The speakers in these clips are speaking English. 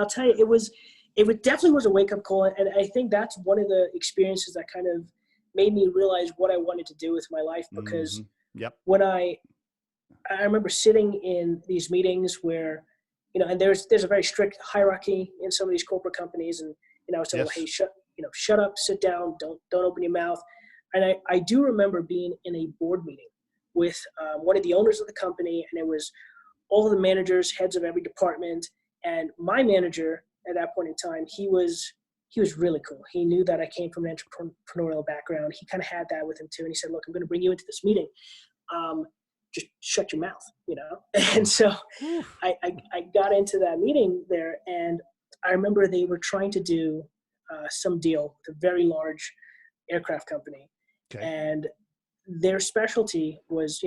I'll tell you, it definitely was a wake up call. And I think that's one of the experiences that kind of made me realize what I wanted to do with my life. Because Yep. when I remember sitting in these meetings where, and there's a very strict hierarchy in some of these corporate companies, and I was told, hey, shut up, sit down, don't open your mouth. And I do remember being in a board meeting with one of the owners of the company, and it was all the managers, heads of every department, and my manager at that point in time, he was really cool. He knew that I came from an entrepreneurial background. He kind of had that with him too, and he said, "Look, I'm going to bring you into this meeting. Just shut your mouth," And so I got into that meeting there, and I remember they were trying to do some deal with a very large aircraft company, and their specialty was,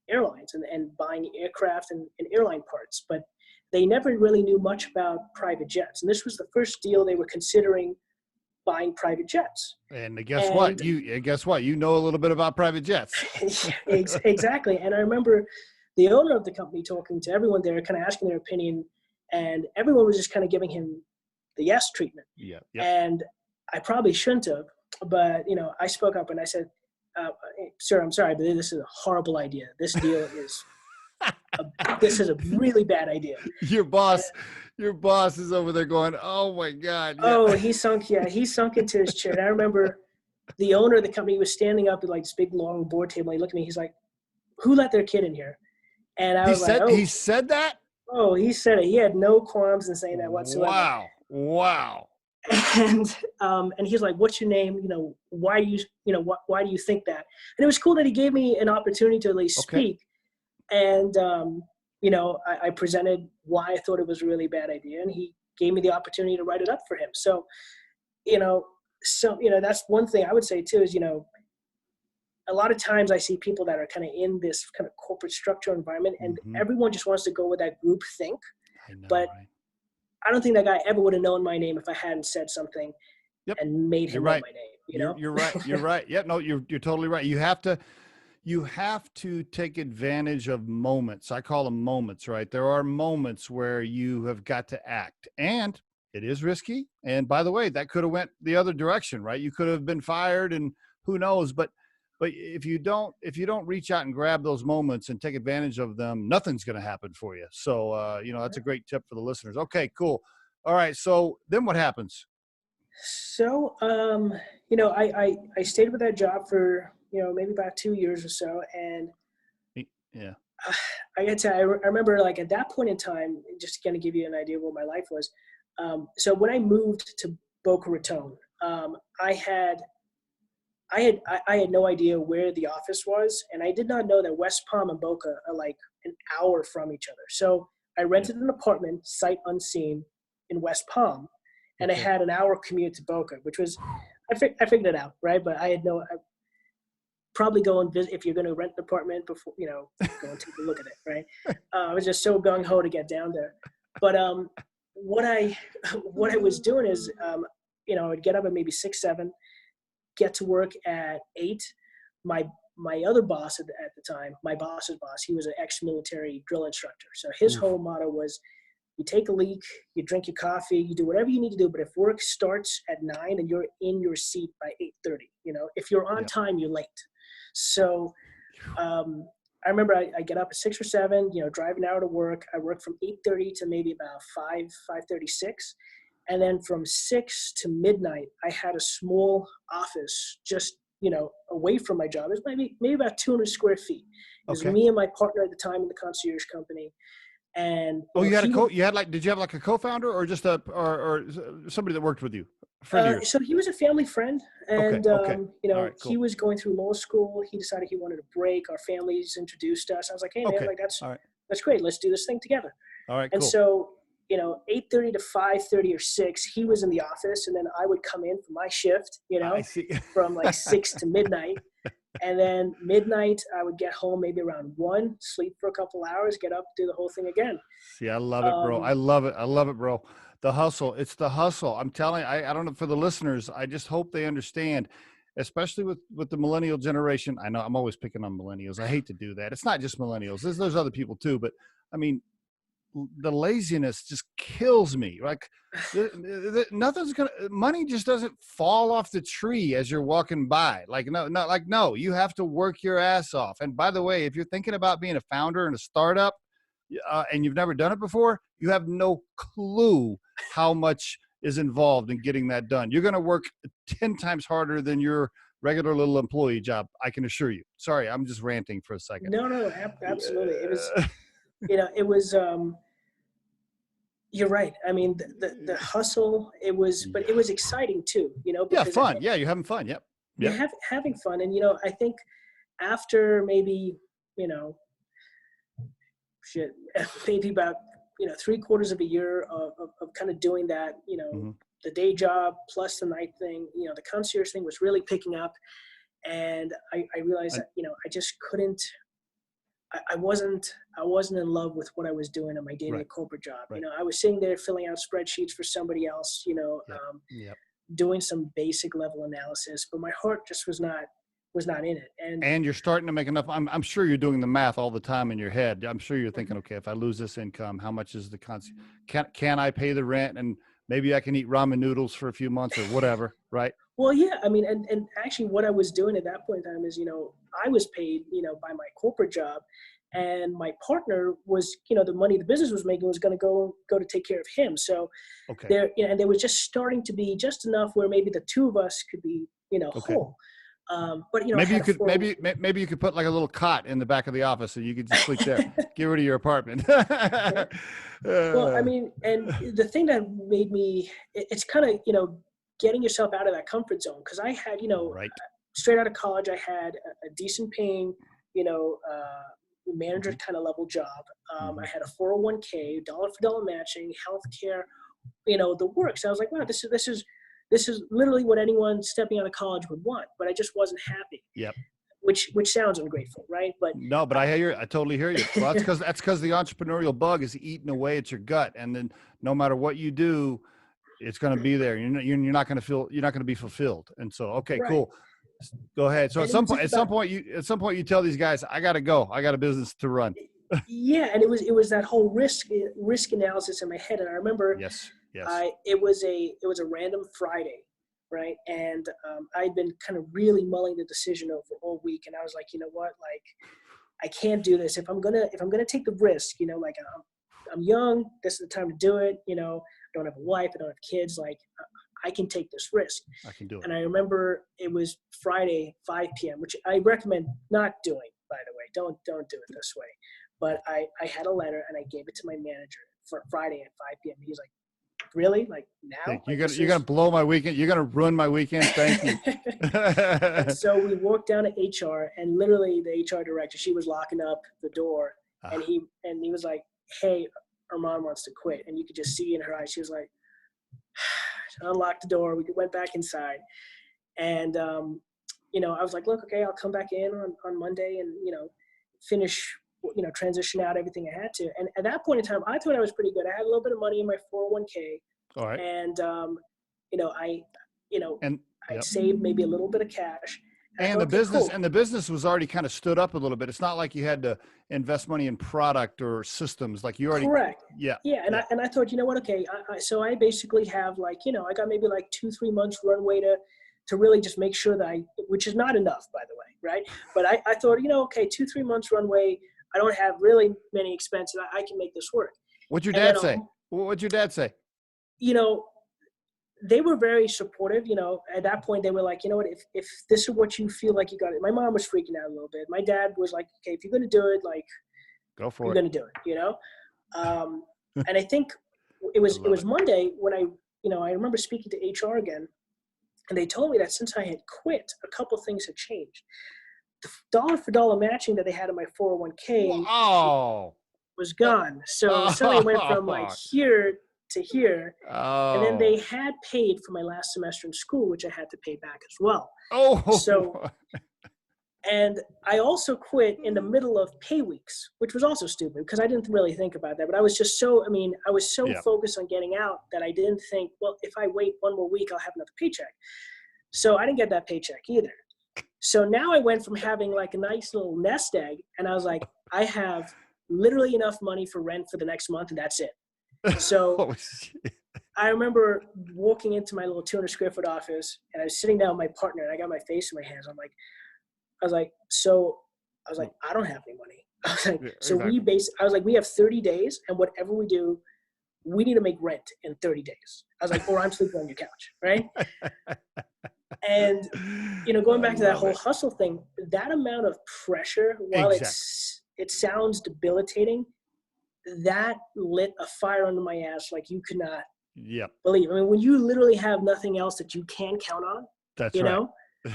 airlines and buying aircraft and airline parts, but they never really knew much about private jets. And this was the first deal they were considering buying private jets. And guess what? You know a little bit about private jets. Exactly. And I remember the owner of the company talking to everyone there, kind of asking their opinion, and everyone was just kind of giving him the yes treatment. Yeah. And I probably shouldn't have, but I spoke up and I said, "Sir, I'm sorry, but this is a horrible idea. This deal is this is a really bad idea." Your boss is over there going, "Oh my God." Yeah. Oh, he sunk into his chair. And I remember the owner of the company was standing up at like this big long board table. He looked at me. He's like, "Who let their kid in here?" And I was like, "Oh." He said that? Oh, he said it. He had no qualms in saying that whatsoever. Wow. And he's like, "What's your name? Why do why do you think that?" And it was cool that he gave me an opportunity to at least speak. And I presented why I thought it was a really bad idea, and he gave me the opportunity to write it up for him. So, that's one thing I would say too is, a lot of times I see people that are kind of in this kind of corporate structure environment, and everyone just wants to go with that group think. I know, but right? I don't think that guy ever would have known my name if I hadn't said something and made him know my name. You're right. You're right. Yeah, no, you're totally right. You have to take advantage of moments. I call them moments, right? There are moments where you have got to act, and it is risky. And by the way, that could have went the other direction, right? You could have been fired, and who knows? But if you don't reach out and grab those moments and take advantage of them, nothing's going to happen for you. So, that's a great tip for the listeners. Okay, cool. All right. So then what happens? So, I stayed with that job for, maybe about 2 years or so. And I got to, I remember like at that point in time, just to kind of give you an idea of what my life was. So when I moved to Boca Raton, I had no idea where the office was, and I did not know that West Palm and Boca are like an hour from each other. So I rented an apartment, sight unseen, in West Palm, and I had an hour commute to Boca, which was, I figured it out, right? But I probably go and visit if you're going to rent an apartment before, go and take a look at it, right? I was just so gung ho to get down there. But what I was doing is, I would get up at maybe 6, 7. Get to work at 8. My other boss at the time, my boss's boss, he was an ex-military drill instructor. So his whole motto was, you take a leak, you drink your coffee, you do whatever you need to do. But if work starts at 9 and you're in your seat by 8:30, if you're on time, you're late. So I remember I get up at 6 or 7, drive an hour to work. I work from 8:30 to maybe about 5:36. And then from 6 to midnight, I had a small office just, away from my job. It was maybe about 200 square feet. It was me and my partner at the time in the concierge company. And did you have like a co-founder or just or somebody that worked with you? So he was a family friend, and Right, cool. He was going through law school. He decided he wanted a break. Our families introduced us. I was like, hey man, like that's great. Let's do this thing together. All right, and cool. So 8:30 to 5:30 or 6, he was in the office, and then I would come in for my shift, I see. from like 6 to midnight. And then midnight, I would get home maybe around 1, sleep for a couple hours, get up, do the whole thing again. See, I love it, bro. I love it, bro. The hustle. It's the hustle. I'm telling you, I don't know, for the listeners, I just hope they understand, especially with the millennial generation. I know I'm always picking on millennials. I hate to do that. It's not just millennials. There's other people too, but I mean, the laziness just kills me. Like nothing's gonna, money just doesn't fall off the tree as you're walking by. Like, no, you have to work your ass off. And by the way, if you're thinking about being a founder in a startup, and you've never done it before, you have no clue how much is involved in getting that done. You're going to work 10 times harder than your regular little employee job. I can assure you. Sorry, I'm just ranting for a second. No, absolutely. It was, it was, you're right. I mean, the hustle, but it was exciting too, Yeah, fun. Yeah, you're having fun. Yep. Yeah, having fun. And, I think after maybe, maybe about, 3/4 of a year of kind of doing that, the day job plus the night thing, the concierge thing was really picking up. And I realized that, I just couldn't, I wasn't in love with what I was doing in my daily corporate job. Right. I was sitting there filling out spreadsheets for somebody else, doing some basic level analysis, but my heart just was not in it. And you're starting to make enough. I'm sure you're doing the math all the time in your head. I'm sure you're thinking, okay, if I lose this income, how much is the can I pay the rent? And maybe I can eat ramen noodles for a few months or whatever. Right. Well, yeah, I mean, and actually what I was doing at that point in time is, I was paid, by my corporate job, and my partner was, the money the business was making was going to go to take care of him. So there, and there was just starting to be just enough where maybe the two of us could be, whole. But maybe you could put like a little cot in the back of the office so you could just sleep there. Get rid of your apartment. Well, I mean, and the thing that made me, it's kind of, getting yourself out of that comfort zone. Cause I had, straight out of college, I had a decent paying, manager kind of level job. I had a 401k, dollar for dollar matching, healthcare, the works. I was like, wow, this is literally what anyone stepping out of college would want, but I just wasn't happy. Yep. Which sounds ungrateful, right? But no, but I totally hear you. Well, that's because the entrepreneurial bug is eating away at your gut, and then no matter what you do, it's going to be there. You're not going to be fulfilled. And so, okay, right. Cool. Go ahead. So at some point you tell these guys, I got to go. I got a business to run. Yeah, and it was that whole risk analysis in my head, and I remember. Yes. It was a random Friday, right? And I'd been kind of really mulling the decision over all week, and I was like, you know what, like, I can't do this. If I'm gonna take the risk, like I'm young, this is the time to do it. I don't have a wife, I don't have kids. Like, I can take this risk. I can do it. And I remember it was Friday, 5 p.m., which I recommend not doing, by the way. Don't do it this way. But I had a letter and I gave it to my manager for Friday at 5 p.m. He's like, really? Like now? You're gonna blow my weekend. You're gonna ruin my weekend. Thank you. So we walked down to HR, and literally the HR director, she was locking up the door, and he was like, "Hey, Arman wants to quit," and you could just see in her eyes, she was like, unlocked the door. We went back inside, and I was like, "Look, okay, I'll come back in on Monday, and finish." Transition out everything I had to. And at that point in time, I thought I was pretty good. I had a little bit of money in my 401k. All right. And, I saved maybe a little bit of cash. And the business was already kind of stood up a little bit. It's not like you had to invest money in product or systems. Like you already. Correct. Yeah. Yeah. And I thought, you know what? Okay. So I basically have I got maybe like 2-3 months runway to really just make sure that which is not enough, by the way. Right. But I thought, okay, 2-3 months runway. I don't have really many expenses. I can make this work. What'd your dad say? What'd your dad say? They were very supportive. At that point they were like, you know what, if this is what you feel like you got it. My mom was freaking out a little bit. My dad was like, okay, if you're going to do it, like, go for it. You're going to do it, And I think it was Monday when I remember speaking to HR again, and they told me that since I had quit, a couple things had changed. The dollar for dollar matching that they had in my 401k was gone. So suddenly it went from like here to here. And then they had paid for my last semester in school, which I had to pay back as well. And I also quit in the middle of pay weeks, which was also stupid because I didn't really think about that. But I was just I was so focused on getting out that I didn't think, well, if I wait one more week, I'll have another paycheck. So I didn't get that paycheck either. So now I went from having like a nice little nest egg, and I was like, I have literally enough money for rent for the next month, and that's it. So Oh, shit. I remember walking into my little 200 square foot office, and I was sitting down with my partner, and I got my face in my hands. I was like, I don't have any money. I was like, Yeah, so exactly. we have 30 days, and whatever we do, we need to make rent in 30 days. I was like, or I'm sleeping on your couch, right? And, going I back to that love whole it. hustle thing, that amount of pressure, while Exactly. it sounds debilitating, that lit a fire under my ass like you could not Yep. believe. I mean, when you literally have nothing else that you can count on, That's you right. know? So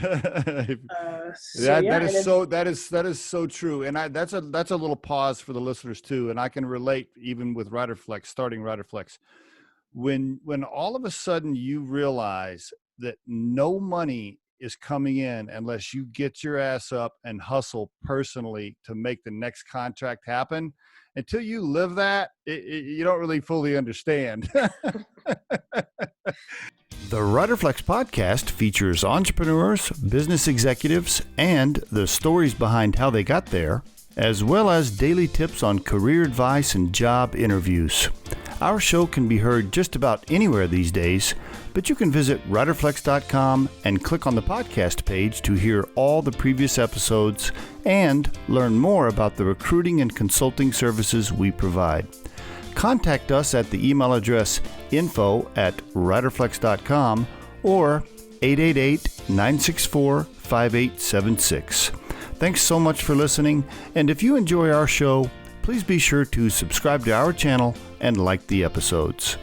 yeah, That is and then, so that is so true. And that's a little pause for the listeners too. And I can relate even with Riderflex, starting Riderflex. When all of a sudden you realize that no money is coming in unless you get your ass up and hustle personally to make the next contract happen, until you live that, you don't really fully understand. The Riderflex podcast features entrepreneurs, business executives, and the stories behind how they got there, as well as daily tips on career advice and job interviews. Our show can be heard just about anywhere these days, but you can visit riderflex.com and click on the podcast page to hear all the previous episodes and learn more about the recruiting and consulting services we provide. Contact us at the email address info@riderflex.com or 888-964-5876. Thanks so much for listening, and if you enjoy our show, please be sure to subscribe to our channel and like the episodes.